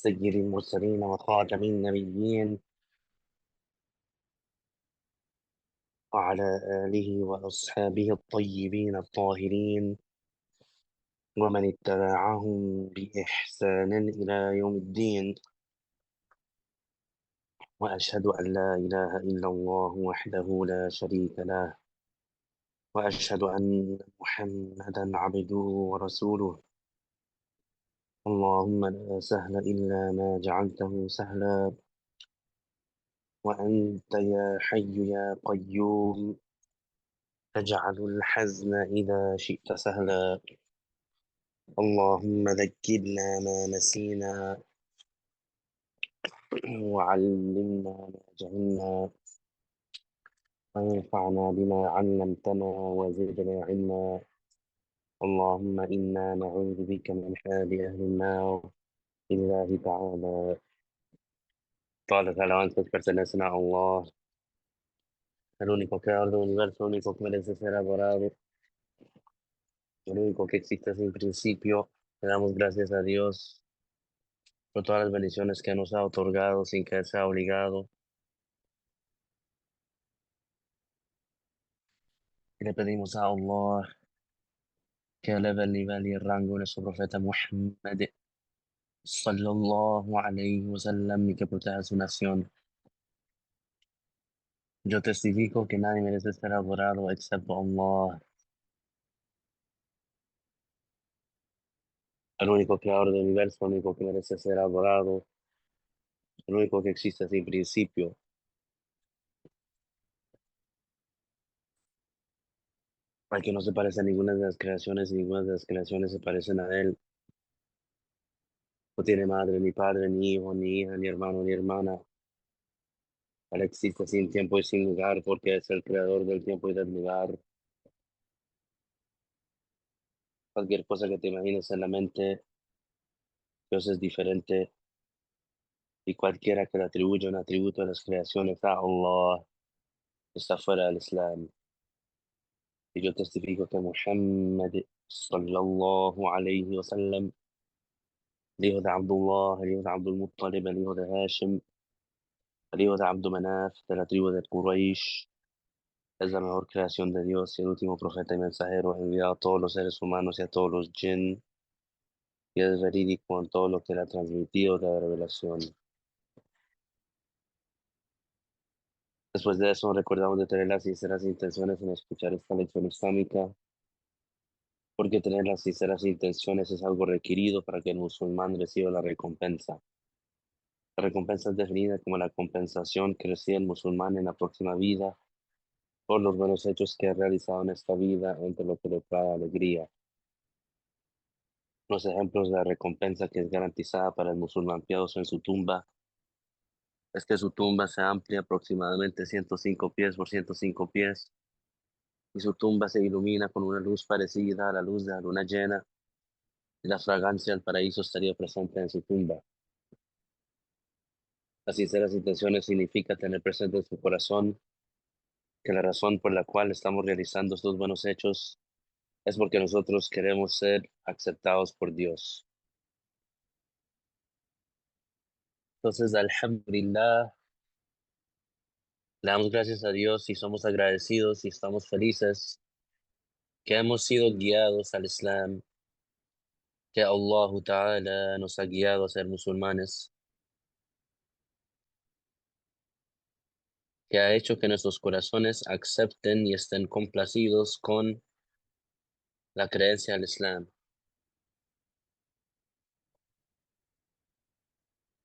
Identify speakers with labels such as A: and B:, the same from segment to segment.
A: سيد المرسلين وخاتم النبيين وعلى آله وأصحابه الطيبين الطاهرين ومن اتبعهم بإحسان إلى يوم الدين. وأشهد أن لا إله إلا الله وحده لا شريك له، وأشهد أن محمدا عبده ورسوله. اللهم لا سهل إلا ما جعلته سهلا، وأنت يا حي يا قيوم تجعل الحزن إذا شئت سهلا. اللهم ذكرنا ما نسينا وعلمنا ما جهلنا وانفعنا بما علمتنا وزدنا علما. اللهم إنا نعوذ بك من حال أهل النار. لله تعالى. Todas las alabanzas pertenecen a Allah, el único creador del universo, el único que merece ser adorado, el único que existe sin principio. Le damos gracias a Dios por todas las bendiciones que nos ha otorgado sin que sea obligado. Y le pedimos a Allah que eleve el nivel y el rango de nuestro profeta Muhammad sallallahu alayhi wa sallam y que proteja a su nación. Yo testifico que nadie merece ser adorado excepto Allah, el único creador del universo, el único que merece ser adorado, el único que existe sin principio, al que no se parece a ninguna de las creaciones y ninguna de las creaciones se parecen a él. No tiene madre, ni padre, ni hijo, ni hija, ni hermano, ni hermana. Él existe sin tiempo y sin lugar porque es el creador del tiempo y del lugar. Cualquier cosa que te imagines en la mente, Dios es diferente, y cualquiera que le atribuya un atributo de las creaciones a Allah está fuera del Islam. Y yo testifico que Muhammad sallallahu alayhi wa sallam, el hijo de Abdullah, el hijo de Abdul Muttalib, el hijo de Hashim, el hijo de Abdul Manaf, de la tribu de Quraysh, es la mejor creación de Dios y el último profeta y mensajero enviado a todos los seres humanos y a todos los jinn, y es verídico en todo lo que le ha transmitido de la revelación. Después de eso, recordamos de tener las sinceras intenciones en escuchar esta lección islámica, porque tener las sinceras intenciones es algo requerido para que el musulmán reciba la recompensa. La recompensa es definida como la compensación que recibe el musulmán en la próxima vida por los buenos hechos que ha realizado en esta vida, entre lo que le trae alegría. Los ejemplos de la recompensa que es garantizada para el musulmán piadoso en su tumba es que su tumba se amplia aproximadamente 105 pies por 105 pies, y su tumba se ilumina con una luz parecida a la luz de la luna llena, y la fragancia del paraíso estaría presente en su tumba. Las sinceras intenciones significa tener presente en su corazón que la razón por la cual estamos realizando estos buenos hechos es porque nosotros queremos ser aceptados por Dios. Entonces, alhamdulillah, le damos gracias a Dios y somos agradecidos y estamos felices que hemos sido guiados al Islam, que Allah Ta'ala nos ha guiado a ser musulmanes, que ha hecho que nuestros corazones acepten y estén complacidos con la creencia al Islam,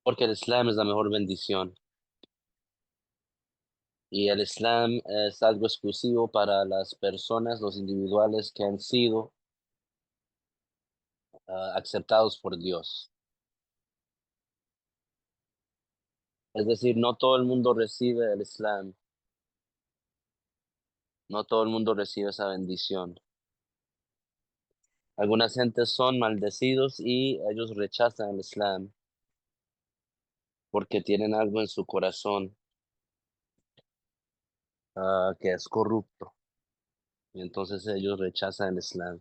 A: porque el Islam es la mejor bendición y el Islam es algo exclusivo para las personas, los individuales que han sido aceptados por Dios. Es decir, no todo el mundo recibe el Islam, no todo el mundo recibe esa bendición. Algunas gentes son maldecidos y ellos rechazan el Islam porque tienen algo en su corazón que es corrupto, y entonces ellos rechazan el Islam.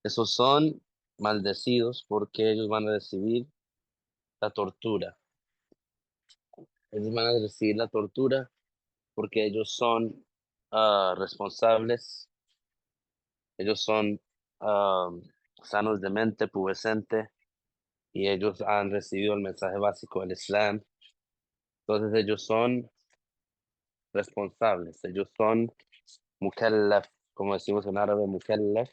A: Esos son maldecidos porque ellos van a recibir la tortura. Ellos van a recibir la tortura porque ellos son responsables, ellos son am, sanos de mente, pubescente, y ellos han recibido el mensaje básico del Islam. Entonces ellos son responsables, ellos son mukallaf, como decimos en árabe, mukallaf,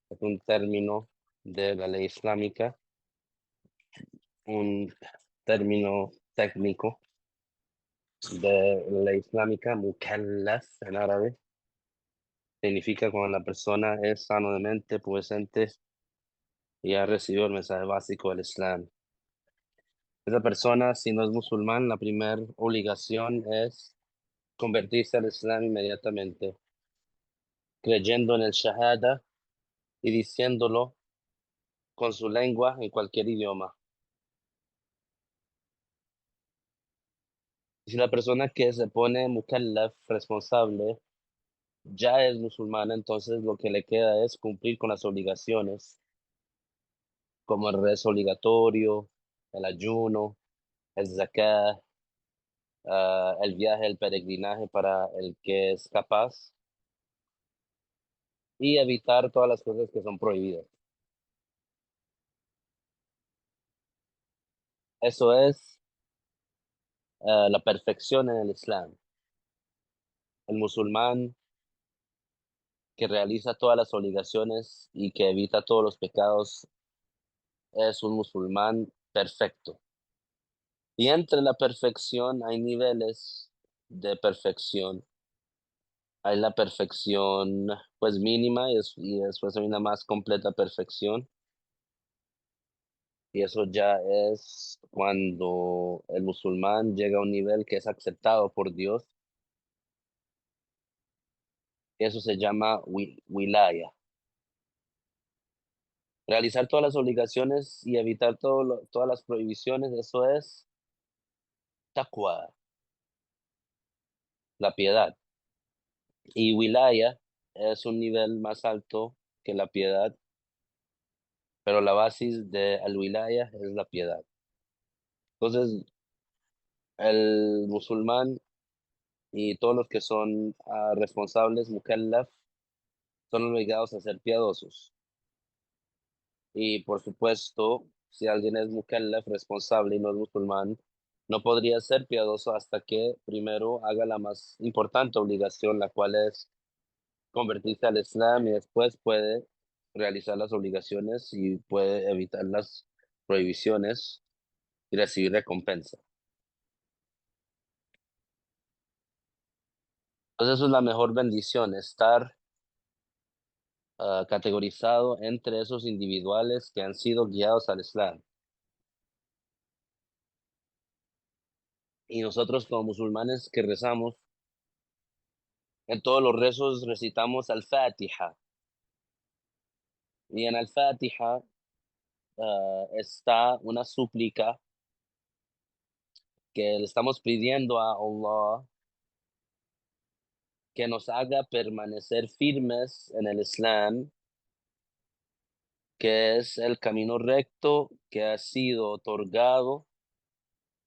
A: es un término de la ley islámica, un término técnico de la ley islámica, mukallaf en árabe, significa cuando la persona es sano de mente, pubescente y ha recibido el mensaje básico del Islam. Esa persona, si no es musulmán, la primera obligación es convertirse al Islam inmediatamente, creyendo en el Shahada y diciéndolo con su lengua en cualquier idioma. Si la persona que se pone mukallaf, responsable, ya es musulmana, entonces lo que le queda es cumplir con las obligaciones, como el rezo obligatorio, el ayuno, el zakat, el viaje, el peregrinaje para el que es capaz y evitar todas las cosas que son prohibidas. Eso es la perfección en el Islam. El musulmán que realiza todas las obligaciones y que evita todos los pecados es un musulmán perfecto. Y entre la perfección hay niveles de perfección. Hay la perfección pues mínima y después hay una más completa perfección. Y eso ya es cuando el musulmán llega a un nivel que es aceptado por Dios. Eso se llama wilaya. Realizar todas las obligaciones y evitar todas las prohibiciones, eso es taqwa, la piedad. Y wilaya es un nivel más alto que la piedad, pero la base de al wilaya es la piedad. Entonces, el musulmán y todos los que son responsables, mukallaf, son obligados a ser piadosos. Y por supuesto, si alguien es mukallaf, responsable y no es musulmán, no podría ser piadoso hasta que primero haga la más importante obligación, la cual es convertirse al Islam y después puede realizar las obligaciones y puede evitar las prohibiciones y recibir recompensa. Entonces, eso es la mejor bendición, estar categorizado entre esos individuales que han sido guiados al Islam. Y nosotros como musulmanes que rezamos, en todos los rezos recitamos al-Fatiha. Y en al-Fatiha está una súplica que le estamos pidiendo a Allah que nos haga permanecer firmes en el Islam, que es el camino recto que ha sido otorgado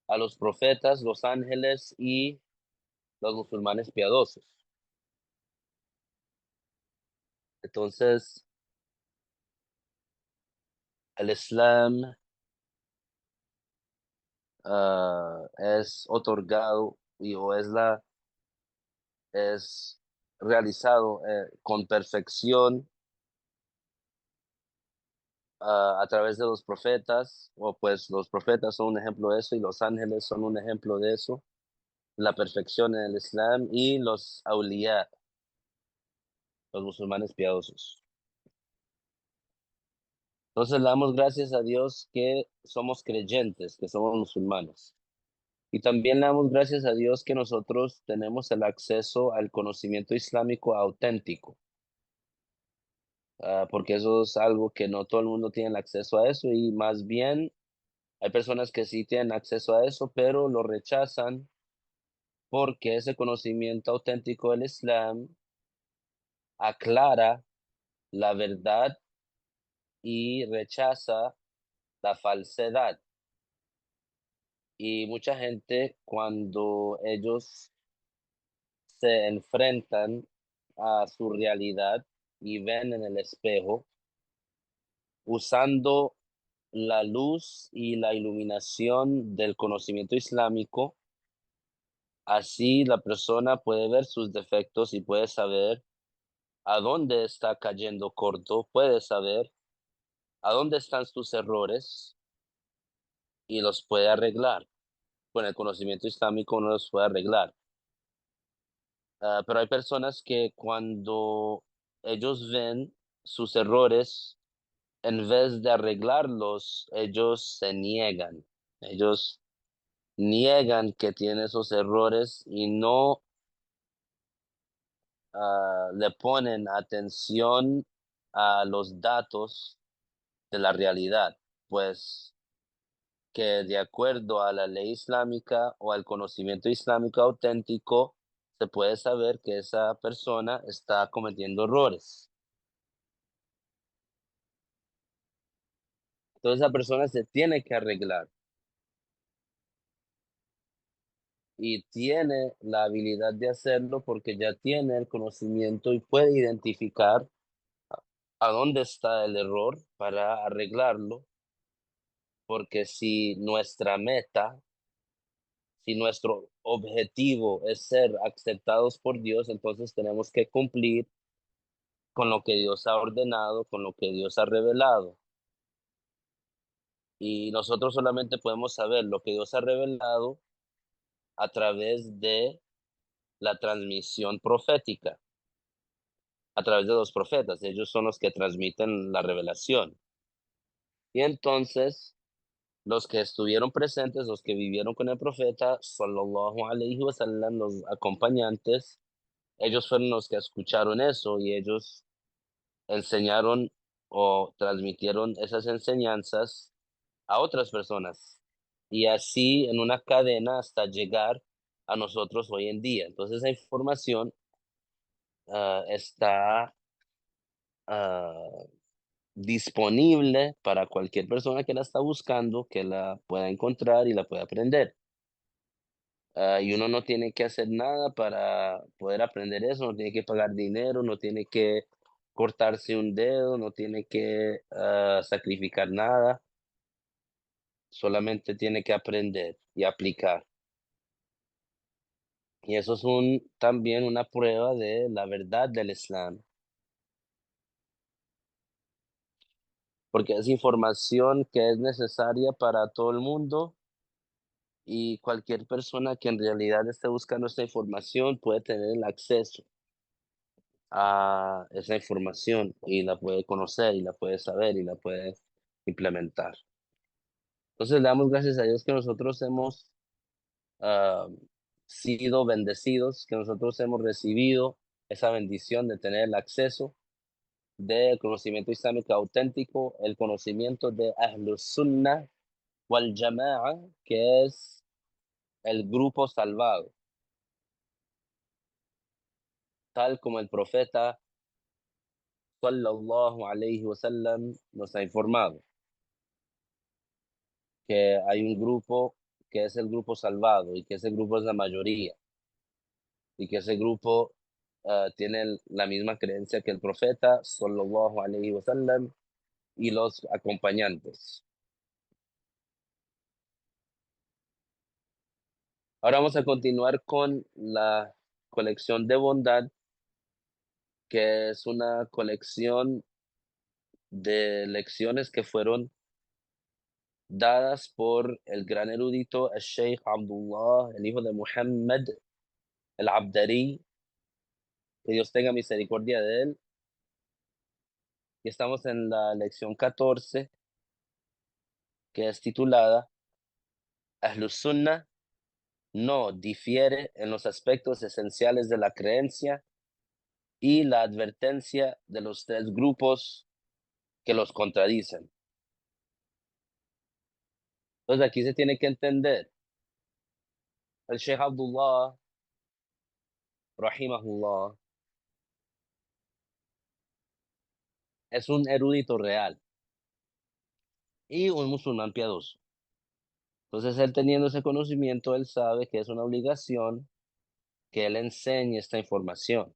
A: a los profetas, los ángeles y los musulmanes piadosos. Entonces, el Islam es otorgado o es realizado con perfección a través de los profetas, o pues los profetas son un ejemplo de eso y los ángeles son un ejemplo de eso, la perfección en el Islam y los awliya, los musulmanes piadosos. Entonces le damos gracias a Dios que somos creyentes, que somos musulmanes. Y también le damos gracias a Dios que nosotros tenemos el acceso al conocimiento islámico auténtico, porque eso es algo que no todo el mundo tiene el acceso a eso y más bien hay personas que sí tienen acceso a eso, pero lo rechazan porque ese conocimiento auténtico del Islam aclara la verdad y rechaza la falsedad. Y mucha gente, cuando ellos se enfrentan a su realidad y ven en el espejo, usando la luz y la iluminación del conocimiento islámico, así la persona puede ver sus defectos y puede saber a dónde está cayendo corto, puede saber a dónde están sus errores y los puede arreglar. Con el conocimiento islámico uno los puede arreglar. Pero hay personas que cuando ellos ven sus errores, en vez de arreglarlos, ellos se niegan. Ellos niegan que tiene esos errores y no le ponen atención a los datos de la realidad, pues que de acuerdo a la ley islámica o al conocimiento islámico auténtico, se puede saber que esa persona está cometiendo errores. Entonces esa persona se tiene que arreglar y tiene la habilidad de hacerlo porque ya tiene el conocimiento y puede identificar a dónde está el error para arreglarlo, porque si nuestra meta, si nuestro objetivo es ser aceptados por Dios, entonces tenemos que cumplir con lo que Dios ha ordenado, con lo que Dios ha revelado. Y nosotros solamente podemos saber lo que Dios ha revelado a través de la transmisión profética, a través de los profetas. Ellos son los que transmiten la revelación. Y entonces, los que estuvieron presentes, los que vivieron con el profeta, sallallahu alayhi wa sallam, los acompañantes, ellos fueron los que escucharon eso y ellos enseñaron o transmitieron esas enseñanzas a otras personas. Y así en una cadena hasta llegar a nosotros hoy en día. Entonces esa información está ah, disponible para cualquier persona que la está buscando, que la pueda encontrar y la pueda aprender. Y uno no tiene que hacer nada para poder aprender eso, no tiene que pagar dinero, no tiene que cortarse un dedo, no tiene que sacrificar nada, solamente tiene que aprender y aplicar. Y eso es también una prueba de la verdad del Islam, porque es información que es necesaria para todo el mundo y cualquier persona que en realidad esté buscando esta información puede tener el acceso a esa información y la puede conocer y la puede saber y la puede implementar. Entonces, le damos gracias a Dios que nosotros hemos ah, sido bendecidos, que nosotros hemos recibido esa bendición de tener el acceso del conocimiento islámico auténtico, el conocimiento de Ahlus Sunnah wal Jama'a, que es el grupo salvado, tal como el profeta sallallahu alayhi wa sallam nos ha informado, que hay un grupo que es el grupo salvado y que ese grupo es la mayoría y que ese grupo tiene la misma creencia que el profeta sallallahu alayhi wa sallam y los acompañantes. Ahora vamos a continuar con la colección de bondad, que es una colección de lecciones que fueron dadas por el gran erudito, el Sheikh Abdullah, el hijo de Muhammad, el Abdari, que Dios tenga misericordia de él. Y estamos en la lección 14, que es titulada Ahlus Sunnah no difiere en los aspectos esenciales de la creencia y la advertencia de los tres grupos que los contradicen. Entonces aquí se tiene que entender, el Sheikh Abdullah, rahimahullah, es un erudito real y un musulmán piadoso. Entonces, él teniendo ese conocimiento, él sabe que es una obligación que él enseñe esta información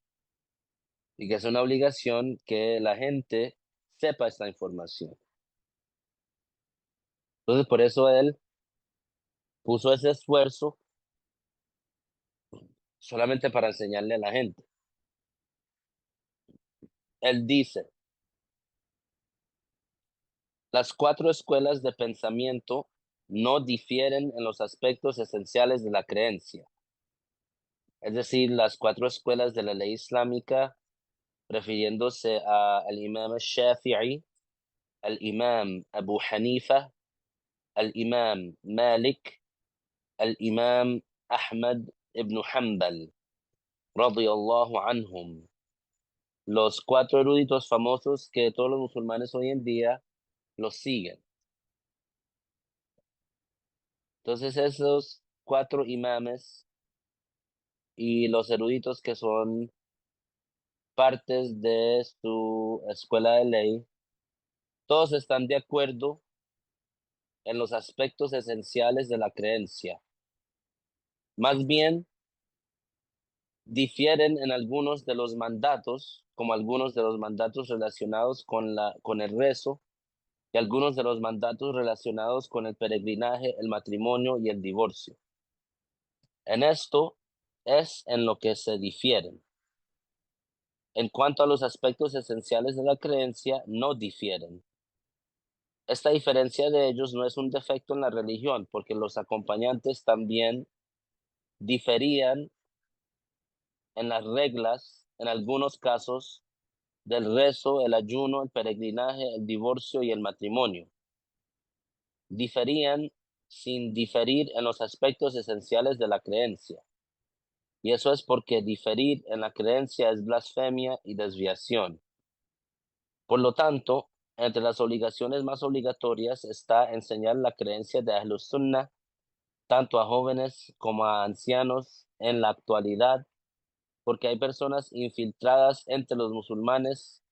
A: y que es una obligación que la gente sepa esta información. Entonces, por eso él puso ese esfuerzo solamente para enseñarle a la gente. Él dice, las cuatro escuelas de pensamiento no difieren en los aspectos esenciales de la creencia. Es decir, las cuatro escuelas de la ley islámica, refiriéndose al imam Shafi'i, al imam Abu Hanifa, al imam Malik, al imam Ahmad ibn Hanbal, radiyallahu anhum. Los cuatro eruditos famosos que todos los musulmanes hoy en día los siguen. Entonces, esos cuatro imames y los eruditos que son partes de su escuela de ley, todos están de acuerdo en los aspectos esenciales de la creencia. Más bien, difieren en algunos de los mandatos, como algunos de los mandatos relacionados con el rezo y algunos de los mandatos relacionados con el peregrinaje, el matrimonio y el divorcio. En esto es en lo que se difieren. En cuanto a los aspectos esenciales de la creencia, no difieren. Esta diferencia de ellos no es un defecto en la religión, porque los acompañantes también diferían en las reglas, en algunos casos, del rezo, el ayuno, el peregrinaje, el divorcio y el matrimonio. Diferían sin diferir en los aspectos esenciales de la creencia. Y eso es porque diferir en la creencia es blasfemia y desviación. Por lo tanto, entre las obligaciones más obligatorias está enseñar la creencia de Ahlus Sunnah tanto a jóvenes como a ancianos en la actualidad, porque hay personas infiltradas entre los musulmanes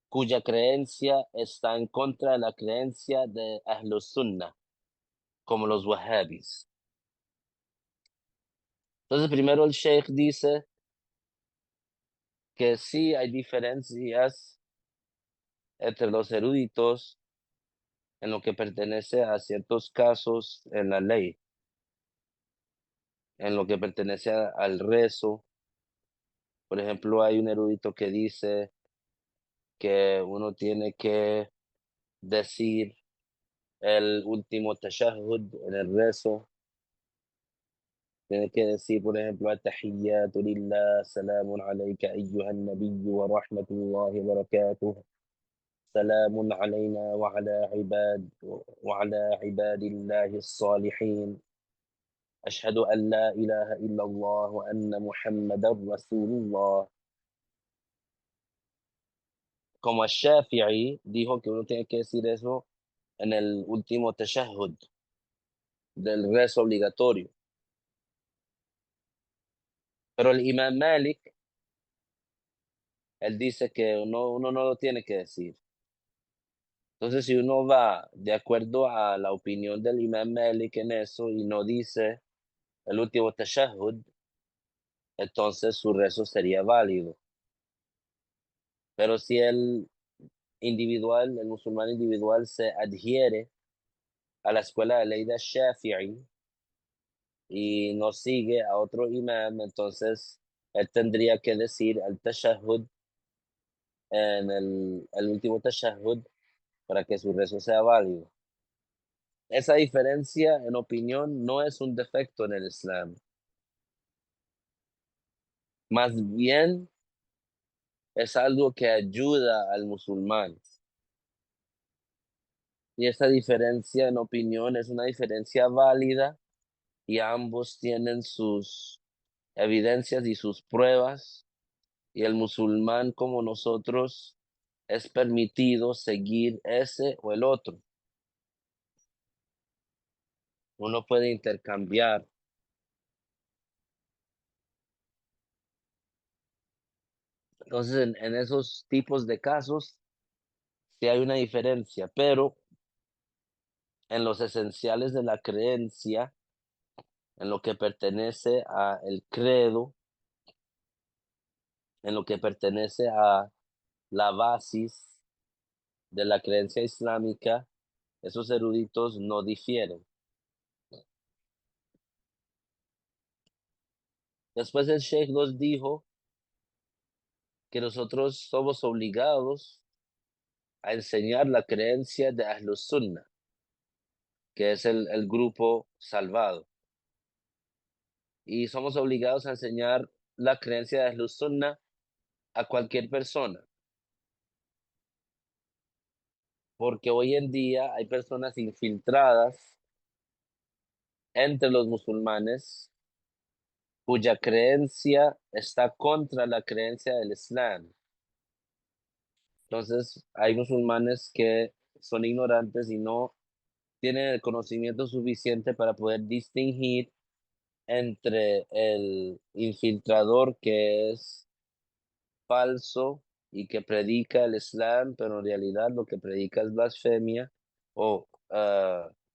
A: cuya creencia está en contra de la creencia de Ahlus Sunnah, como los wahhabis. Entonces, primero el Sheikh dice que sí hay diferencias entre los eruditos en lo que pertenece a ciertos casos en la ley, en lo que pertenece al rezo. Por ejemplo, hay un erudito que dice que uno tiene que decir el último tashahhud en el rezo. Tiene que decir, por ejemplo, التحيات لله سلام عليك أيها النبي ورحمة الله وبركاته سلام علينا وعلى عباد الله الصالحين أشهد أن لا إله إلا الله وأن محمدا رسول الله. Como Shafi'i dijo que uno tiene que decir eso en el último tashahhud del rezo obligatorio. Pero el Imam Malik, él dice que uno no lo tiene que decir. Entonces, si uno va de acuerdo a la opinión del Imam Malik en eso y no dice el último tashahhud, entonces su rezo sería válido. Pero si el musulmán individual se adhiere a la escuela de ley de Shafi'i y no sigue a otro imam, entonces él tendría que decir el tashahhud en el último tashahhud para que su rezo sea válido. Esa diferencia en opinión no es un defecto en el Islam, más bien es algo que ayuda al musulmán. Y esa diferencia en opinión es una diferencia válida y ambos tienen sus evidencias y sus pruebas. Y el musulmán como nosotros es permitido seguir ese o el otro. Uno puede intercambiar. Entonces, en esos tipos de casos, sí hay una diferencia, pero en los esenciales de la creencia, en lo que pertenece a el credo, en lo que pertenece a la basis de la creencia islámica, esos eruditos no difieren. Después el Sheikh nos dijo que nosotros somos obligados a enseñar la creencia de Ahlus Sunnah, que es el grupo salvado. Y somos obligados a enseñar la creencia de Ahlus Sunnah a cualquier persona, porque hoy en día hay personas infiltradas entre los musulmanes cuya creencia está contra la creencia del Islam. Entonces, hay musulmanes que son ignorantes y no tienen el conocimiento suficiente para poder distinguir entre el infiltrador que es falso y que predica el Islam, pero en realidad lo que predica es blasfemia, o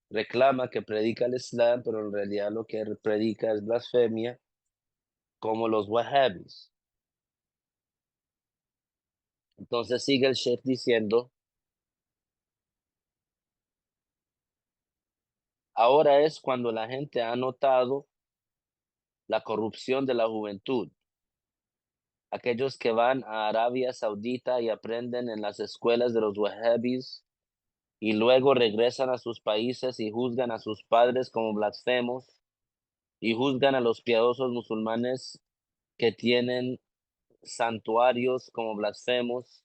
A: reclama que predica el Islam, pero en realidad lo que predica es blasfemia, como los wahhabis. Entonces sigue el Sheikh diciendo, ahora es cuando la gente ha notado la corrupción de la juventud. Aquellos que van a Arabia Saudita y aprenden en las escuelas de los wahhabis y luego regresan a sus países y juzgan a sus padres como blasfemos y juzgan a los piadosos musulmanes que tienen santuarios como blasfemos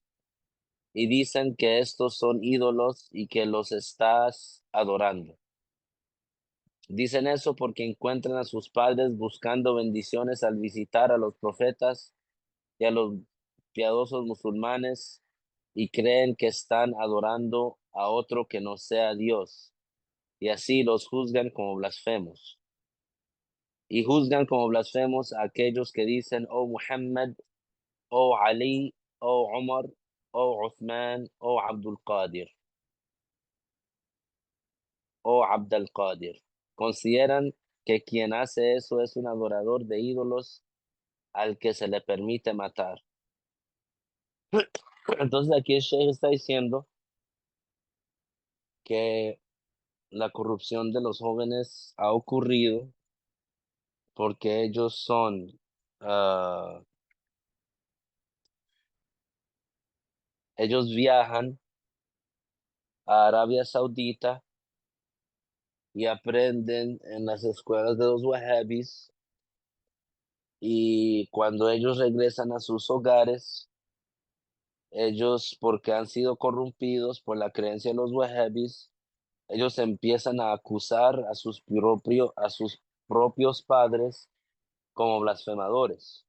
A: y dicen que estos son ídolos y que los estás adorando. Dicen eso porque encuentran a sus padres buscando bendiciones al visitar a los profetas y a los piadosos musulmanes y creen que están adorando a otro que no sea Dios, y así los juzgan como blasfemos. Y juzgan como blasfemos a aquellos que dicen, oh Muhammad, oh Ali, oh Umar, oh Uthman, oh Abdul Qadir, oh Abdul Qadir. Consideran que quien hace eso es un adorador de ídolos al que se le permite matar. Entonces aquí el Sheikh está diciendo que la corrupción de los jóvenes ha ocurrido porque ellos son, ah, ellos viajan a Arabia Saudita y aprenden en las escuelas de los wahhabis y cuando ellos regresan a sus hogares, ellos, porque han sido corrompidos por la creencia de los wahhabis, ellos empiezan a acusar a sus propios padres como blasfemadores,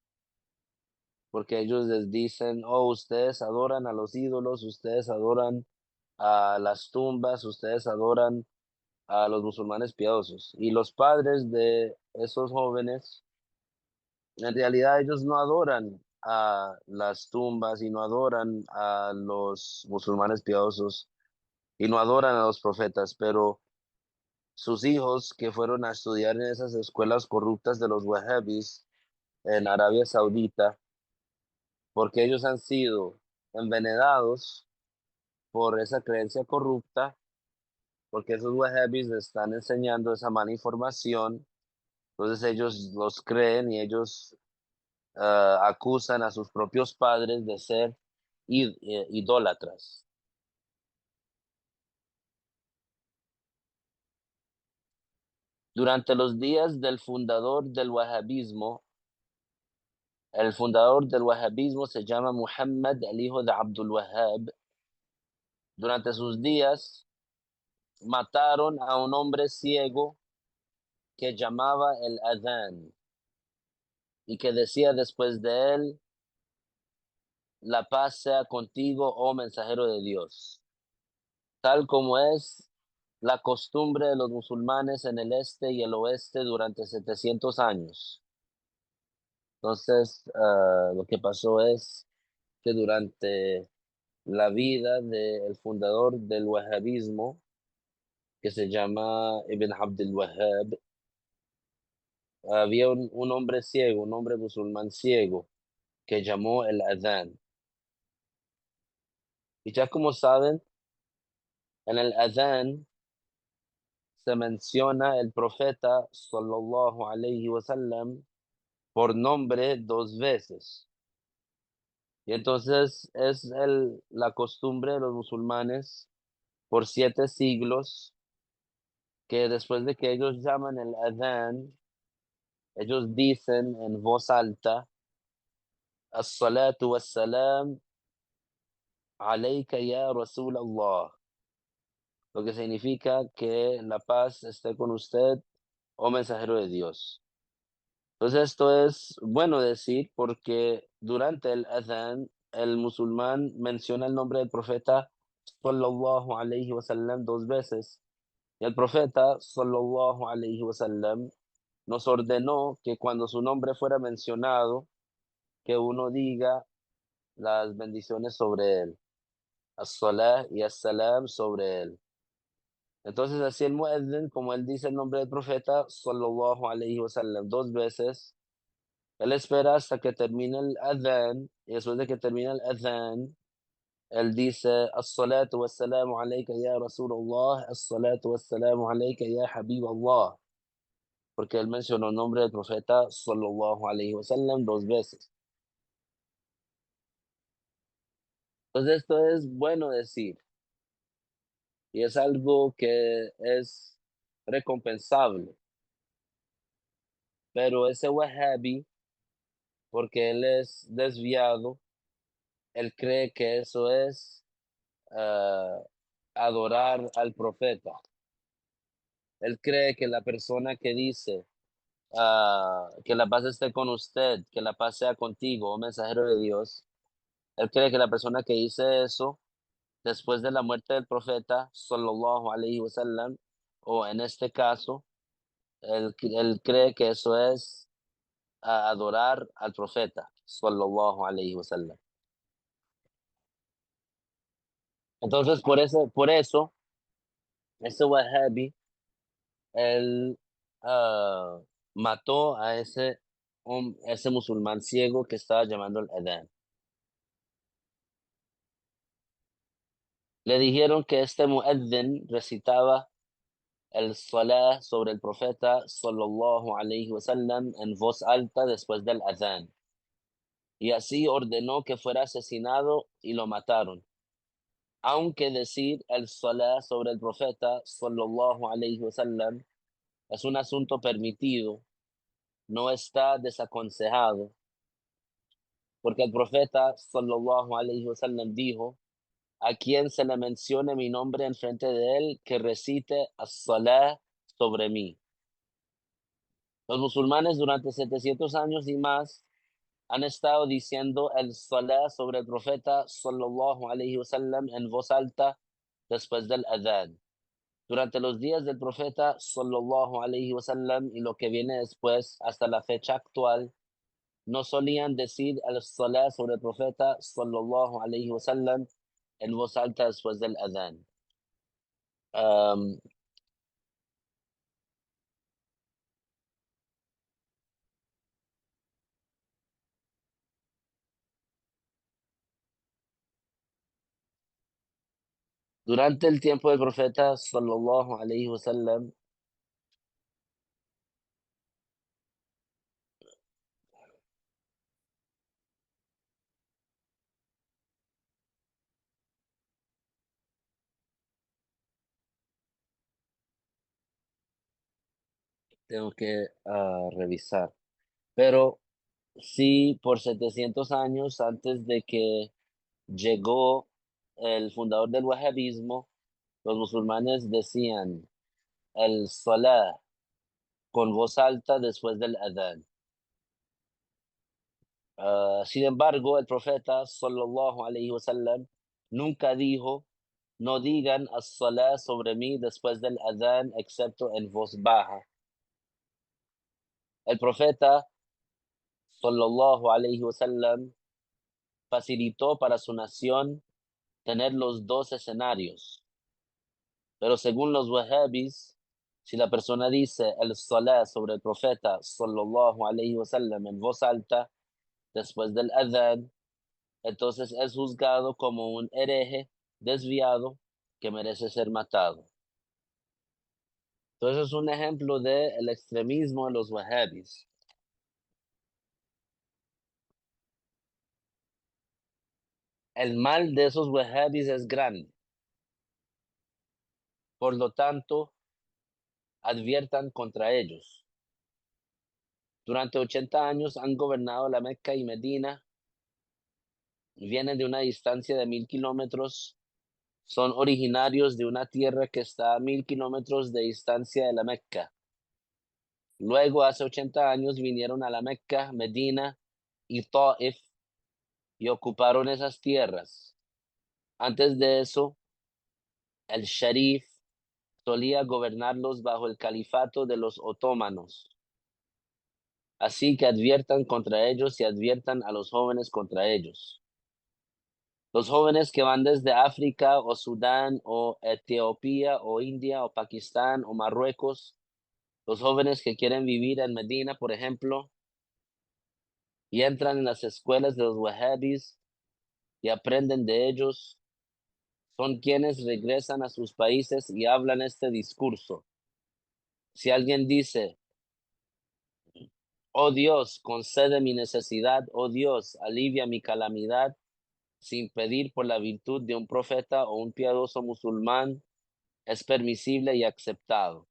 A: porque ellos les dicen, oh, ustedes adoran a los ídolos, ustedes adoran a las tumbas, ustedes adoran a los musulmanes piadosos. Y los padres de esos jóvenes, en realidad ellos no adoran a las tumbas y no adoran a los musulmanes piadosos y no adoran a los profetas, pero sus hijos que fueron a estudiar en esas escuelas corruptas de los wahhabis en Arabia Saudita, porque ellos han sido envenenados por esa creencia corrupta, porque esos wahhabis les están enseñando esa mala información, entonces ellos los creen y ellos acusan a sus propios padres de ser idólatras. Durante los días del fundador del wahhabismo, el fundador del wahhabismo se llama Muhammad, el hijo de Abdul Wahhab. Durante sus días mataron a un hombre ciego que llamaba el Adán y que decía después de él, la paz sea contigo, oh mensajero de Dios, tal como es la costumbre de los musulmanes en el este y el oeste durante 700 años. Entonces, lo que pasó es que durante la vida del fundador del wahhabismo, que se llama Ibn Abdul Wahhab. Había un hombre ciego, un hombre musulmán ciego, que llamó el adán. Y ya como saben, en el adán se menciona el profeta sallallahu alayhi wasallam por nombre 2 veces. Y entonces es la costumbre de los musulmanes por 7 siglos que después de que ellos llaman el adán, ellos dicen en voz alta, as-salatu was-salam alayka ya Rasul Allah, lo que significa que la paz esté con usted, oh mensajero de Dios. Entonces esto es bueno decir porque durante el adhan el musulmán menciona el nombre del profeta sallallahu alayhi wasallam 2 veces y el profeta sallallahu alayhi wasallam nos ordenó que cuando su nombre fuera mencionado, que uno diga las bendiciones sobre él, as-salah y as-salam sobre él. Entonces así el muezzin, como él dice el nombre del profeta sallallahu alayhi wasallam 2 veces, él espera hasta que termine el adhan, y después de que termine el adhan, él dice, as-salatu was-salamu alayka ya Rasulullah, as-salatu was-salamu alayka ya Habib Allah, porque él mencionó el nombre del profeta sallallahu alayhi wasallam 2 veces. Entonces esto es bueno decir, y es algo que es recompensable, pero ese wahhabi, porque él es desviado, él cree que eso es ah, adorar al profeta. Él cree que la persona que dice, que la paz esté con usted, que la paz sea contigo, oh mensajero de Dios, él cree que la persona que dice eso, después de la muerte del profeta, sallallahu alayhi wasallam, o en este caso, él cree que eso es adorar al profeta, sallallahu alayhi wasallam. Entonces, por eso, ese wahhabi, él ah, mató a ese musulmán ciego que estaba llamando el adán. Le dijeron que este muezzin recitaba el salah sobre el profeta sallallahu alayhi wasallam en voz alta después del adán. Y así ordenó que fuera asesinado y lo mataron. Aunque decir el salah sobre el profeta sallallahu alayhi wasallam es un asunto permitido, no está desaconsejado, porque el profeta sallallahu alayhi wasallam dijo, a quien se le mencione mi nombre enfrente de él, que recite as-salah sobre mí. Los musulmanes durante 700 años y más han estado diciendo el salah sobre el profeta sallallahu alayhi wasallam en voz alta después del adhan. Durante los días del profeta sallallahu alayhi wasallam y lo que viene después hasta la fecha actual, no solían decir el salah sobre el profeta sallallahu alayhi wasallam en voz alta después del adhan. Am, durante el tiempo del profeta sallallahu alayhi wasallam, tengo que revisar, pero sí por 700 años antes de que llegó el fundador del wahabismo, los musulmanes decían el salah con voz alta después del adhan. Sin embargo, el profeta sallallahu alayhi wasallam nunca dijo, no digan as-salah sobre mí después del adhan excepto en voz baja. El profeta sallallahu alayhi wasallam facilitó para su nación tener los 2 escenarios. Pero según los wahhabis, si la persona dice el salah sobre el profeta sallallahu alayhi wasallam en voz alta después del adhan, entonces es juzgado como un hereje desviado que merece ser matado. Entonces es un ejemplo del extremismo de los wahhabis. El mal de esos wahhabis es grande. Por lo tanto, adviertan contra ellos. Durante 80 años han gobernado la Meca y Medina, vienen de una distancia de 1000 kilómetros, son originarios de una tierra que está a 1000 kilómetros de distancia de la Meca. Luego, hace 80 años, vinieron a la Meca, Medina y Taif y ocuparon esas tierras. Antes de eso, el Sharif solía gobernarlos bajo el califato de los otomanos. Así que adviertan contra ellos y adviertan a los jóvenes contra ellos. Los jóvenes que van desde África o Sudán o Etiopía o India o Pakistán o Marruecos, los jóvenes que quieren vivir en Medina, por ejemplo, y entran en las escuelas de los wahhabis y aprenden de ellos, son quienes regresan a sus países y hablan este discurso. Si alguien dice, oh Dios, concede mi necesidad, oh Dios, alivia mi calamidad, sin pedir por la virtud de un profeta o un piadoso musulmán, es permisible y aceptado.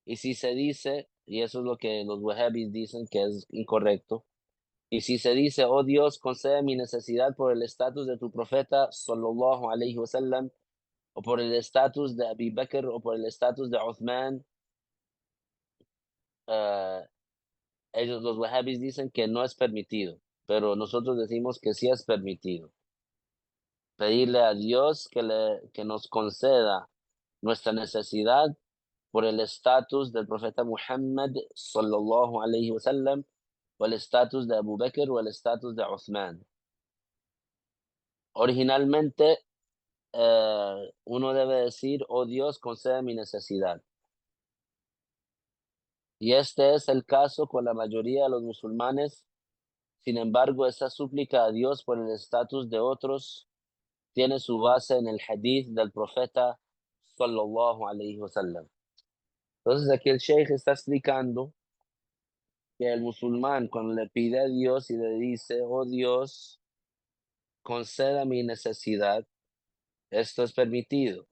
A: Y si se dice, y eso es lo que los wahhabis dicen que es incorrecto, y si se dice, oh Dios, concede mi necesidad por el estatus de tu profeta, sallallahu alayhi wasallam, o por el estatus de Abu Bakr, o por el estatus de Uthman, eh, ellos, los wahhabis, dicen que no es permitido, pero nosotros decimos que sí es permitido. Pedirle a Dios que nos conceda nuestra necesidad por el estatus del profeta Muhammad sallallahu alayhi wasallam, o el estatus de Abu Bakr o el estatus de Uthman. Originalmente, uno debe decir, oh Dios, concede mi necesidad. Y este es el caso con la mayoría de los musulmanes. Sin embargo, esa súplica a Dios por el estatus de otros tiene su base en el hadith del profeta sallallahu alayhi wasallam. Entonces aquí el sheikh está explicando que el musulmán cuando le pide a Dios y le dice, oh Dios, conceda mi necesidad, esto es permitido.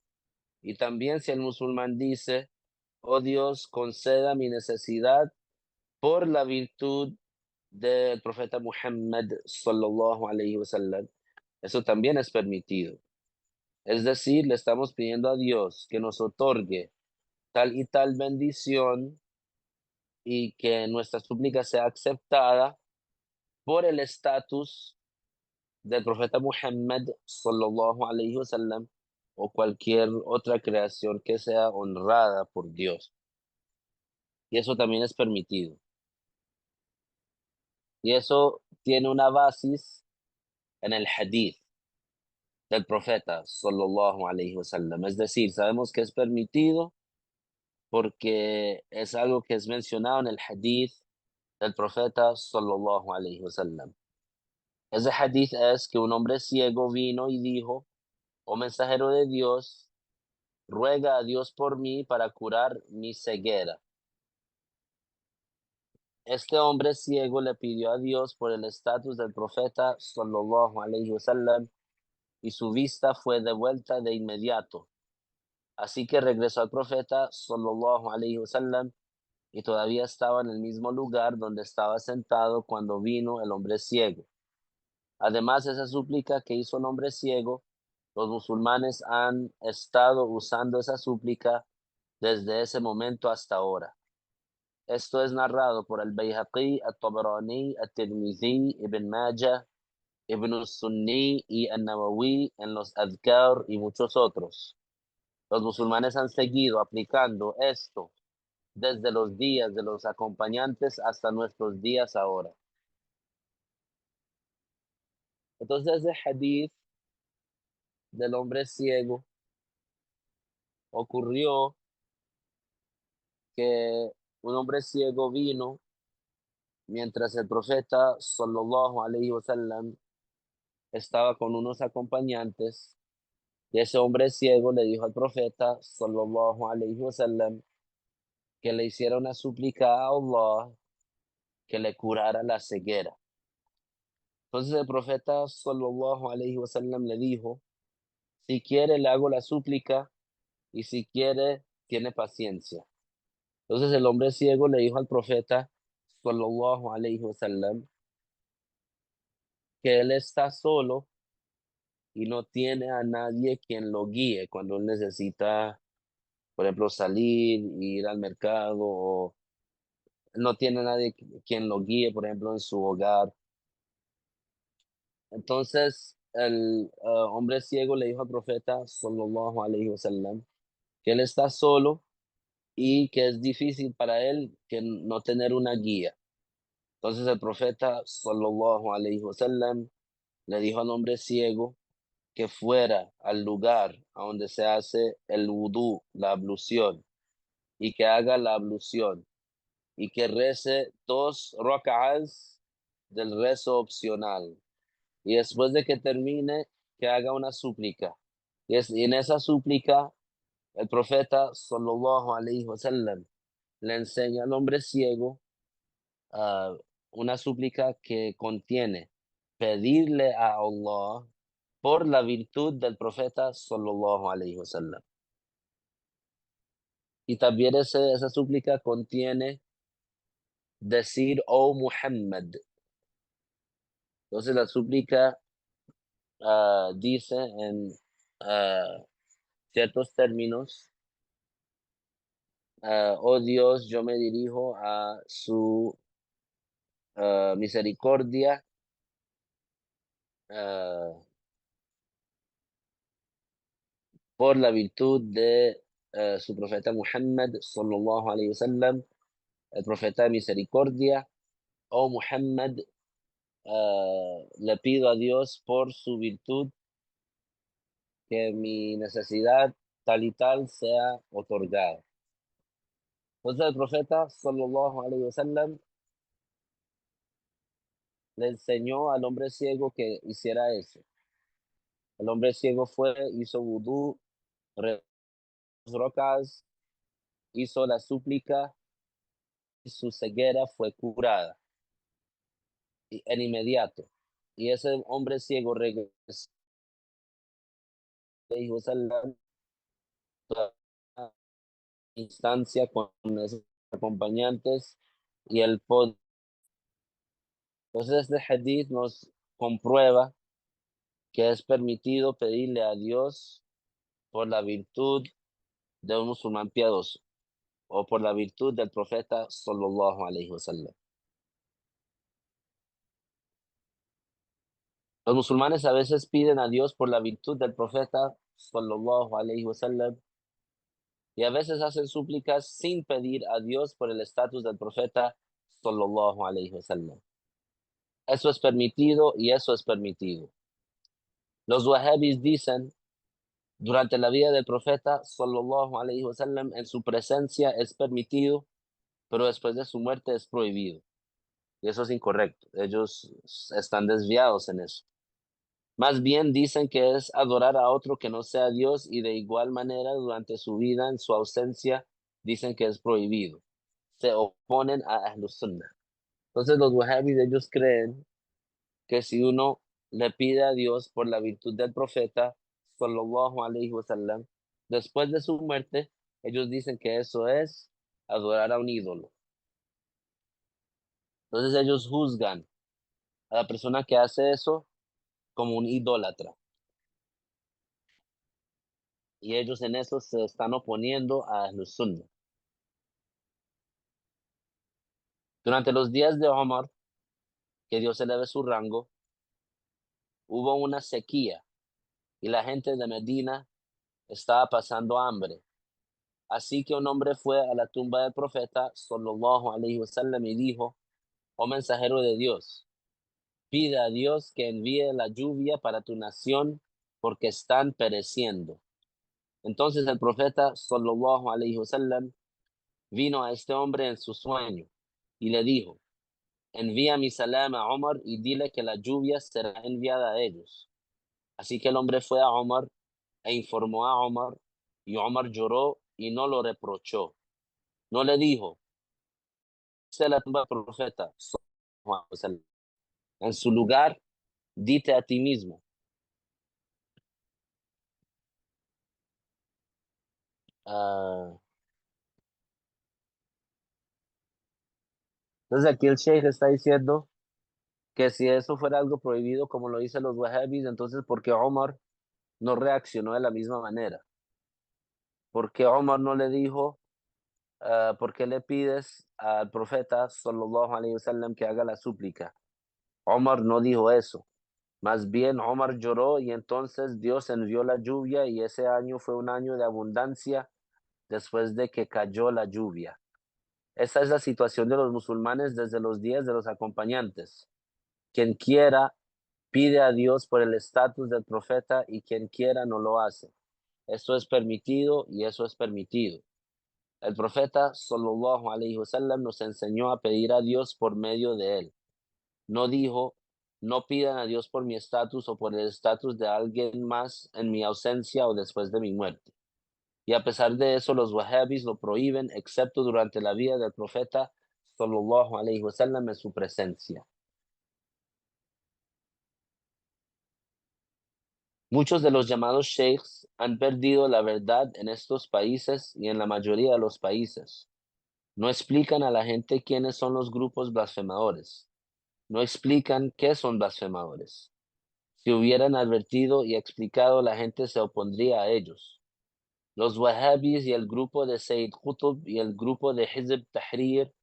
A: Y también si el musulmán dice, oh Dios, conceda mi necesidad por la virtud del profeta Muhammad sallallahu alayhi wasallam, eso también es permitido. Es decir, le estamos pidiendo a Dios que nos otorgue tal y tal bendición y que nuestra súplica sea aceptada por el estatus del profeta Muhammad sallallahu alayhi wasallam o cualquier otra creación que sea honrada por Dios. Y eso también es permitido. Y eso tiene una base en el hadith del profeta sallallahu alayhi wasallam. Es decir, sabemos que es permitido porque es algo que es mencionado en el hadith del profeta sallallahu alayhi wasallam. Ese hadith es que un hombre ciego vino y dijo, oh mensajero de Dios, ruega a Dios por mí para curar mi ceguera. Este hombre ciego le pidió a Dios por el estatus del profeta sallallahu alayhi wasallam y su vista fue devuelta de inmediato. Así que regresó al profeta sallallahu alayhi wasallam y todavía estaba en el mismo lugar donde estaba sentado cuando vino el hombre ciego. Además, esa súplica que hizo el hombre ciego, los musulmanes han estado usando esa súplica desde ese momento hasta ahora. Esto es narrado por el Bayhaqi, al-Tabarani, al-Tirmidhi, Ibn Majah, Ibn Sunni y al-Nawawi en los Adhkar y muchos otros. Los musulmanes han seguido aplicando esto desde los días de los acompañantes hasta nuestros días ahora. Entonces, ese hadith del hombre ciego ocurrió que un hombre ciego vino mientras el profeta sallallahu alaihi wasallam estaba con unos acompañantes, y ese hombre ciego le dijo al profeta sallallahu alaihi wasallam que le hiciera una súplica a Allah que le curara la ceguera. Entonces el profeta sallallahu alaihi wasallam le dijo: si quiere le hago la súplica, y si quiere tiene paciencia. Entonces el hombre ciego le dijo al profeta sallallahu alaihi wasallam que él está solo y no tiene a nadie quien lo guíe cuando él necesita, por ejemplo, salir, ir al mercado, o no tiene nadie quien lo guíe, por ejemplo, en su hogar. Entonces el hombre ciego le dijo al profeta sallallahu alaihi wasallam que él está solo y que es difícil para él que no tener una guía. Entonces el profeta sallallahu alaihi wasallam le dijo al hombre ciego que fuera al lugar a donde se hace el vudú, la ablución, y que haga la ablución y que rece 2 rak'ahs del rezo opcional. Y después de que termine, que haga una súplica. Y en esa súplica, el profeta sallallahu alaihi wasallam le enseña al hombre ciego ah, una súplica que contiene pedirle a Allah por la virtud del profeta sallallahu alaihi wasallam. Y también esa súplica contiene decir, oh Muhammad. Entonces la súplica dice en ah, ciertos términos, oh Dios, yo me dirijo a su misericordia, ah, por la virtud de su profeta Muhammad sallallahu alaihi wasallam, el profeta de misericordia. Oh Muhammad, le pido a Dios por su virtud que mi necesidad tal y tal sea otorgada. Entonces el profeta sallallahu alaihi wasallam le enseñó al hombre ciego que hiciera eso. El hombre ciego fue, hizo vudú, rezó rocas, hizo la súplica, y su ceguera fue curada en inmediato. Y ese hombre ciego regresó y dijo esa instancia con esos acompañantes y el poder. Entonces este hadith nos comprueba que es permitido pedirle a Dios por la virtud de un musulmán piadoso o por la virtud del profeta sallallahu alaihi wasallam. Los musulmanes a veces piden a Dios por la virtud del profeta sallallahu alaihi wasallam, y a veces hacen súplicas sin pedir a Dios por el estatus del profeta sallallahu alaihi wasallam. Eso es permitido y eso es permitido. Los wahhabis dicen, durante la vida del profeta sallallahu alaihi wasallam, en su presencia es permitido, pero después de su muerte es prohibido. Y eso es incorrecto. Ellos están desviados en eso. Más bien dicen que es adorar a otro que no sea Dios, y de igual manera durante su vida, en su ausencia, dicen que es prohibido. Se oponen a Ahlus Sunnah. Entonces los wahhabis, ellos creen que si uno le pide a Dios por la virtud del profeta sallallahu alaihi wasallam, después de su muerte, ellos dicen que eso es adorar a un ídolo. Entonces ellos juzgan a la persona que hace eso como un idólatra, y ellos en eso se están oponiendo a Ahlus Sunnah. Durante los días de Omar, que Dios eleve su rango, hubo una sequía y la gente de Medina estaba pasando hambre. Así que un hombre fue a la tumba del profeta sallallahu alaihi wasallam y dijo: oh mensajero de Dios, pide a Dios que envíe la lluvia para tu nación porque están pereciendo. Entonces el profeta sallallahu alaihi wasallam vino a este hombre en su sueño y le dijo: envía mi salam a Omar y dile que la lluvia será enviada a ellos. Así que el hombre fue a Omar e informó a Omar, y Omar lloró y no lo reprochó. No le dijo: "Se la tumba del profeta sallallahu alaihi wasallam". En su lugar, dite a ti mismo. ah, entonces aquí el Sheikh está diciendo que si eso fuera algo prohibido, como lo dicen los wahhabis, entonces ¿por qué Omar no reaccionó de la misma manera? ¿Por qué Omar no le dijo, por qué le pides al profeta sallallahu alaihi wasallam que haga la súplica? Omar no dijo eso. Más bien Omar lloró y entonces Dios envió la lluvia y ese año fue un año de abundancia después de que cayó la lluvia. Esa es la situación de los musulmanes desde los días de los acompañantes. Quien quiera pide a Dios por el estatus del profeta y quien quiera no lo hace. Esto es permitido y eso es permitido. El profeta sallallahu alaihi wasallam nos enseñó a pedir a Dios por medio de él. No dijo: no pidan a Dios por mi estatus o por el estatus de alguien más en mi ausencia o después de mi muerte. Y a pesar de eso, los wahhabis lo prohíben, excepto durante la vida del profeta sallallahu alaihi wasallam en su presencia. Muchos de los llamados sheikhs han perdido la verdad en estos países y en la mayoría de los países. No explican a la gente quiénes son los grupos blasfemadores. No explican qué son blasfemadores. Si hubieran advertido y explicado, la gente se opondría a ellos. Los wahhabis y el grupo de Sayyid Qutb y el grupo de Hizb Tahrir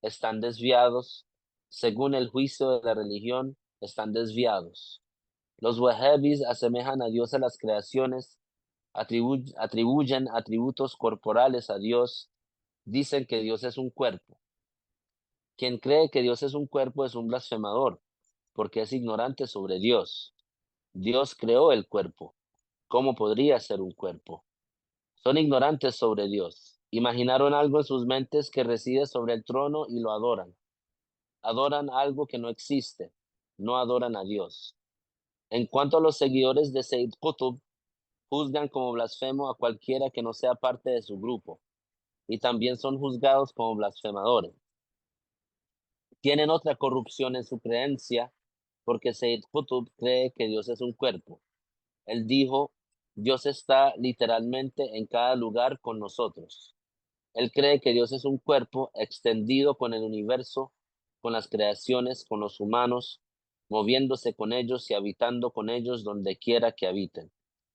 A: están desviados. Según el juicio de la religión, están desviados. Los wahhabis asemejan a Dios a las creaciones, atribuyen atributos corporales a Dios, dicen que Dios es un cuerpo. Quien cree que Dios es un cuerpo es un blasfemador, porque es ignorante sobre Dios. Dios creó el cuerpo. ¿Cómo podría ser un cuerpo? Son ignorantes sobre Dios. Imaginaron algo en sus mentes que reside sobre el trono y lo adoran. Adoran algo que no existe. No adoran a Dios. En cuanto a los seguidores de Sayyid Qutb, juzgan como blasfemo a cualquiera que no sea parte de su grupo, y también son juzgados como blasfemadores. Tienen otra corrupción en su creencia, porque Sayyid Qutb cree que Dios es un cuerpo. Él dijo: Dios está literalmente en cada lugar con nosotros. Él cree que Dios es un cuerpo extendido con el universo, con las creaciones, con los humanos, moviéndose con ellos y habitando con ellos donde quiera que habiten.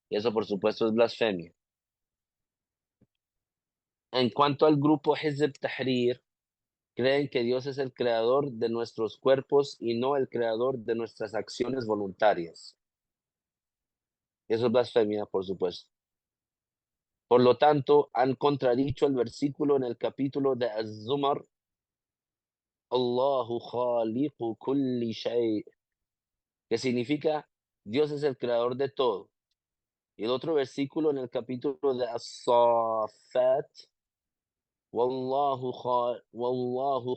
A: Y eso, por supuesto, es blasfemia. En cuanto al grupo Hizb Tahrir, creen que Dios es el creador de nuestros cuerpos y no el creador de nuestras acciones voluntarias. Eso es blasfemia, por supuesto. Por lo tanto, han contradicho el versículo en el capítulo de Az-Zumar: Allahu khaliqu kulli shay, que significa Dios es el creador de todo. Y el otro versículo en el capítulo de As-Saffat: Wallahu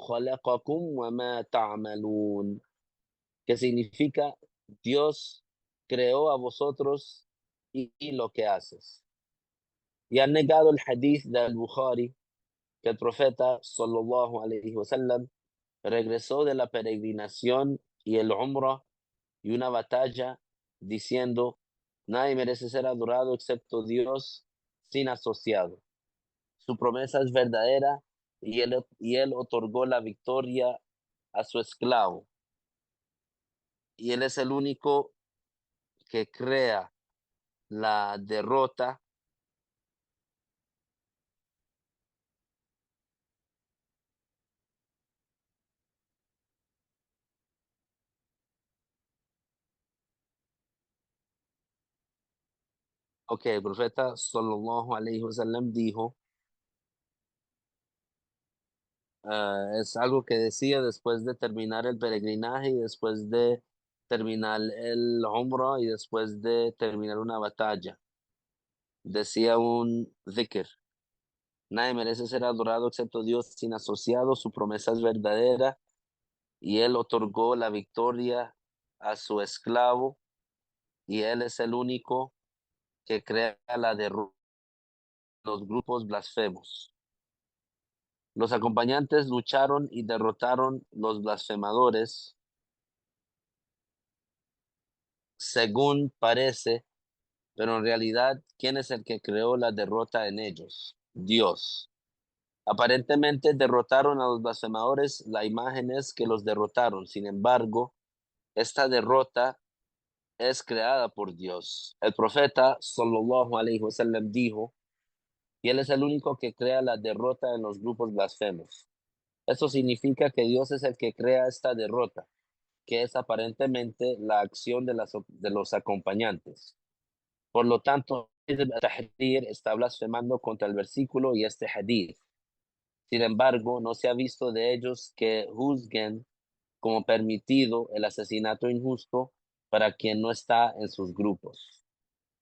A: khalaqakum wa ma ta'malun, que significa Dios creó a vosotros y lo que haces. Y han negado el hadith del Bukhari, que el profeta sallallahu alaihi wasallam regresó de la peregrinación y el Umrah y una batalla diciendo: nadie merece ser adorado excepto Dios sin asociado. Su promesa es verdadera y él otorgó la victoria a su esclavo. Y él es el único que crea la derrota. Ok, el profeta sallallahu alaihi wasallam dijo, es algo que decía después de terminar el peregrinaje y después de terminar el Umrah y después de terminar una batalla. decía un dhikr: nadie merece ser adorado excepto Dios sin asociado, su promesa es verdadera y Él otorgó la victoria a su esclavo y Él es el único que crea la derrota de los grupos blasfemos. Los acompañantes lucharon y derrotaron los blasfemadores, según parece, pero en realidad, ¿quién es el que creó la derrota en ellos? Dios. Aparentemente derrotaron a los blasfemadores, la imagen es que los derrotaron. Sin embargo, esta derrota es creada por Dios. El profeta sallallahu alaihi wasallam dijo, y él es el único que crea la derrota en los grupos blasfemos. Eso significa que Dios es el que crea esta derrota, que es aparentemente la acción de los acompañantes. Por lo tanto, el Tahrir está blasfemando contra el versículo y este hadith. Sin embargo, no se ha visto de ellos que juzguen como permitido el asesinato injusto para quien no está en sus grupos.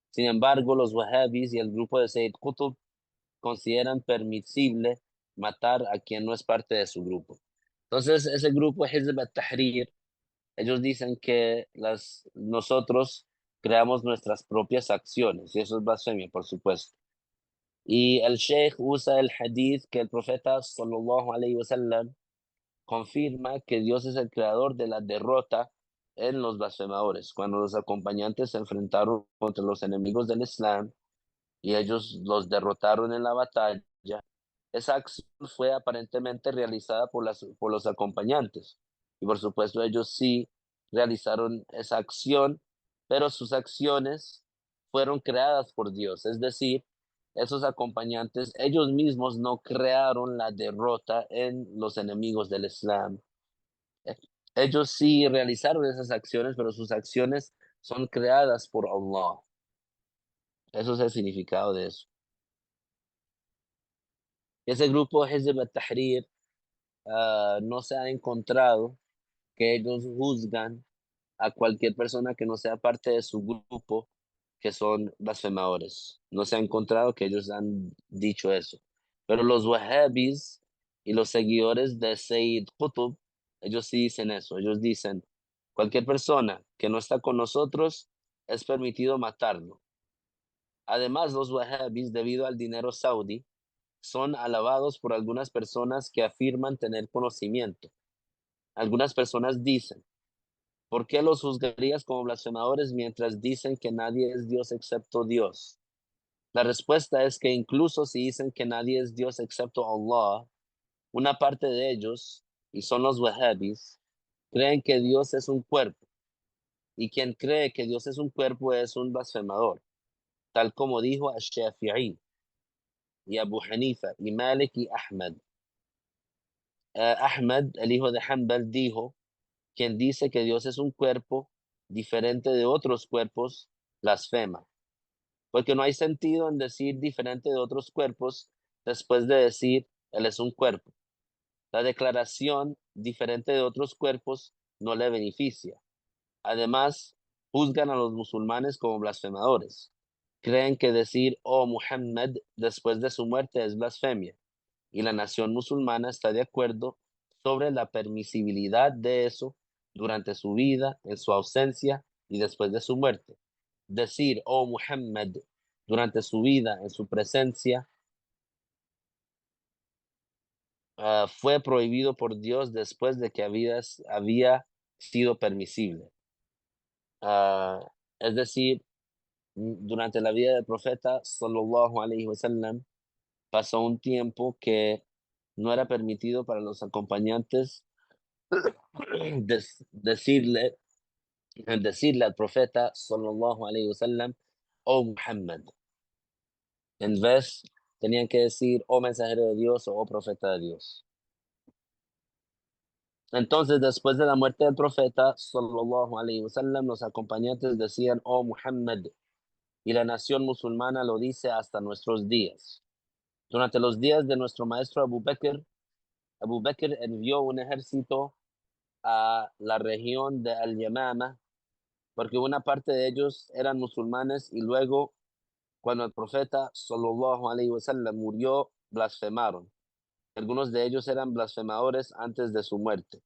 A: Sin embargo, los wahhabis y el grupo de Sayyid Qutb consideran permisible matar a quien no es parte de su grupo. Entonces, ese grupo Hizb al-Tahrir, ellos dicen que nosotros creamos nuestras propias acciones, y eso es blasfemia, por supuesto. Y el Sheikh usa el hadith que el profeta sallallahu alaihi wasallam confirma que Dios es el creador de la derrota en los blasfemadores. Cuando los acompañantes se enfrentaron contra los enemigos del Islam y ellos los derrotaron en la batalla, esa acción fue aparentemente realizada por los acompañantes. Y por supuesto ellos sí realizaron esa acción, pero sus acciones fueron creadas por Dios. Es decir, esos acompañantes, ellos mismos no crearon la derrota en los enemigos del Islam. Eh, Ellos sí realizaron esas acciones, pero sus acciones son creadas por Allah. Eso es el significado de eso. Ese grupo Hizb al-Tahrir no se ha encontrado que ellos juzgan a cualquier persona que no sea parte de su grupo, que son blasfemadores. No se ha encontrado que ellos han dicho eso. Pero los wahhabis y los seguidores de Sayyid Qutb, ellos sí dicen eso. Ellos dicen, cualquier persona que no está con nosotros es permitido matarlo. Además, los wahhabis, debido al dinero saudí, son alabados por algunas personas que afirman tener conocimiento. Algunas personas dicen, ¿por qué los juzgarías como blasfemadores mientras dicen que nadie es Dios excepto Dios? La respuesta es que incluso si dicen que nadie es Dios excepto Allah, una parte de ellos, y son los wahhabis, creen que Dios es un cuerpo, y quien cree que Dios es un cuerpo es un blasfemador, tal como dijo Ash-Shafi'i y Abu Hanifa y Malik y Ahmad. Ahmad, el hijo de Hanbal, dijo, quien dice que Dios es un cuerpo diferente de otros cuerpos, blasfema, porque no hay sentido en decir diferente de otros cuerpos después de decir Él es un cuerpo. La declaración diferente de otros cuerpos no le beneficia. Además, juzgan a los musulmanes como blasfemadores. Creen que decir oh Muhammad después de su muerte es blasfemia, y la nación musulmana está de acuerdo sobre la permisibilidad de eso durante su vida, en su ausencia y después de su muerte. Decir oh Muhammad durante su vida, en su presencia, fue prohibido por Dios después de que había sido permisible. Ah, es decir, durante la vida del profeta, sallallahu alaihi wasallam, pasó un tiempo que no era permitido para los acompañantes decirle, decirle al profeta, sallallahu alaihi wasallam, oh Muhammad. En vez, tenían que decir, oh mensajero de Dios o oh profeta de Dios. Entonces, después de la muerte del profeta, sallallahu alaihi wasallam, los acompañantes decían, oh Muhammad, y la nación musulmana lo dice hasta nuestros días. Durante los días de nuestro maestro Abu Bakr envió un ejército a la región de Al-Yamama, porque una parte de ellos eran musulmanes y luego cuando el profeta sallallahu alaihi wasallam murió, blasfemaron. Algunos de ellos eran blasfemadores antes de su muerte,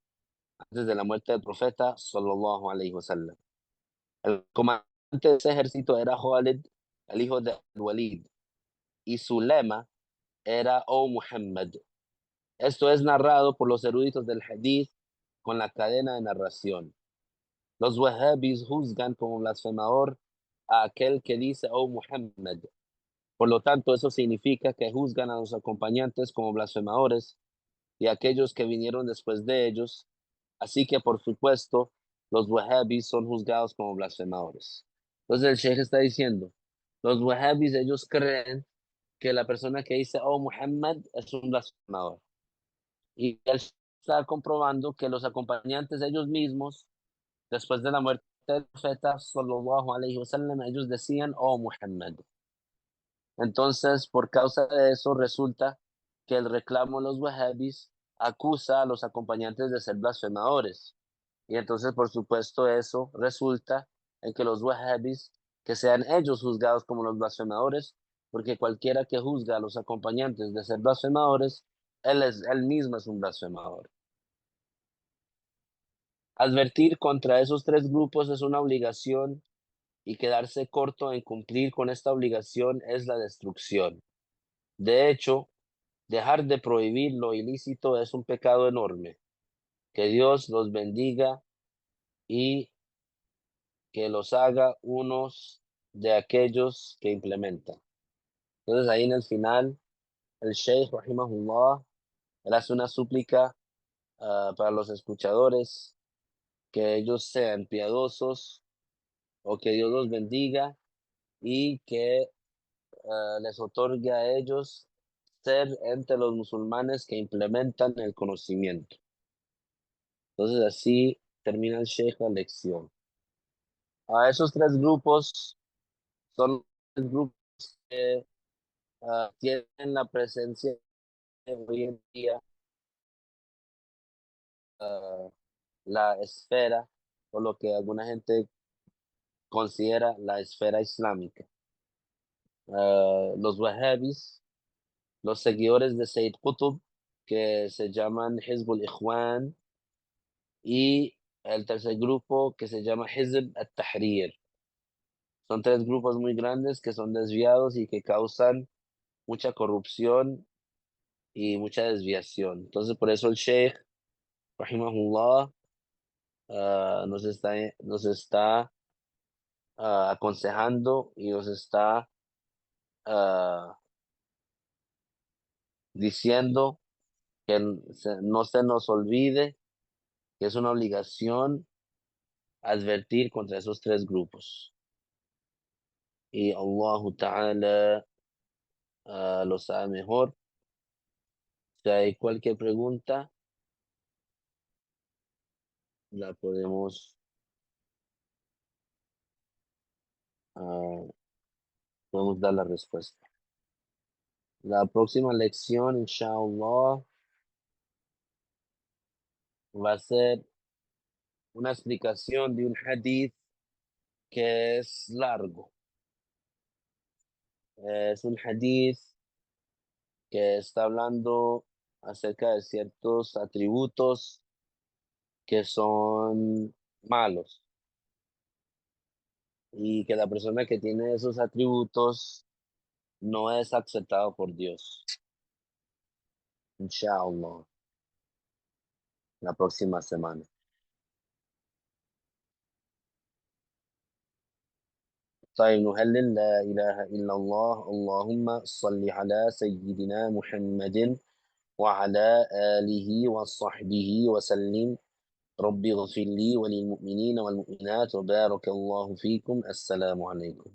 A: antes de la muerte del profeta sallallahu alaihi wasallam. El comandante de ese ejército era Khalid, el hijo de Walid, y su lema era "Oh Muhammad". Esto es narrado por los eruditos del hadith con la cadena de narración. Los wahhabis juzgan como blasfemador a aquel que dice "Oh Muhammad". Por lo tanto, eso significa que juzgan a los acompañantes como blasfemadores y a aquellos que vinieron después de ellos. Así que, por supuesto, los wahhabis son juzgados como blasfemadores. Entonces el sheikh está diciendo, los wahhabis, ellos creen que la persona que dice "Oh Muhammad" es un blasfemador. Y él está comprobando que los acompañantes ellos mismos, después de la muerte del profeta, sallallahu alaihi wasallam, ellos decían "Oh Muhammad". Entonces, por causa de eso, resulta que el reclamo de los wahhabis acusa a los acompañantes de ser blasfemadores. Y entonces, por supuesto, eso resulta en que los wahhabis, que sean ellos juzgados como los blasfemadores, porque cualquiera que juzga a los acompañantes de ser blasfemadores, él mismo es un blasfemador. Advertir contra esos tres grupos es una obligación y quedarse corto en cumplir con esta obligación es la destrucción. De hecho, dejar de prohibir lo ilícito es un pecado enorme. Que Dios los bendiga y que los haga unos de aquellos que implementan. Entonces ahí en el final, el Sheikh Rahimahullah, él hace una súplica para los escuchadores, que ellos sean piadosos o que Dios los bendiga y que les otorgue a ellos ser entre los musulmanes que implementan el conocimiento. Entonces así termina el Sheikh la lección. A esos tres grupos son los grupos que tienen la presencia hoy en día, ah, la esfera, o lo que alguna gente considera la esfera islámica. Los wahhabis, los seguidores de Sayyid Qutb, que se llaman Hizbul Ikhwan, y el tercer grupo que se llama Hizb al-Tahrir. Son tres grupos muy grandes que son desviados y que causan mucha corrupción y mucha desviación. Entonces, por eso el Sheikh, rahimahullah, nos está aconsejando y nos está ah, diciendo que no se nos olvide que es una obligación advertir contra esos tres grupos. Y Allah Ta'ala lo sabe mejor. Si hay cualquier pregunta, la ah, podemos dar la respuesta. La próxima lección, inshallah, va a ser una explicación de un hadith que es largo. Es un hadith que está hablando acerca de ciertos atributos que son malos y que la persona que tiene esos atributos no es aceptado por Dios. Inshallah, la próxima semana. طيب نهلل لا إله إلا الله اللهم صل على سيدنا محمد وعلى آله وصحبه وسلم رب اغفر لي وللمؤمنين والمؤمنات وبارك الله فيكم السلام عليكم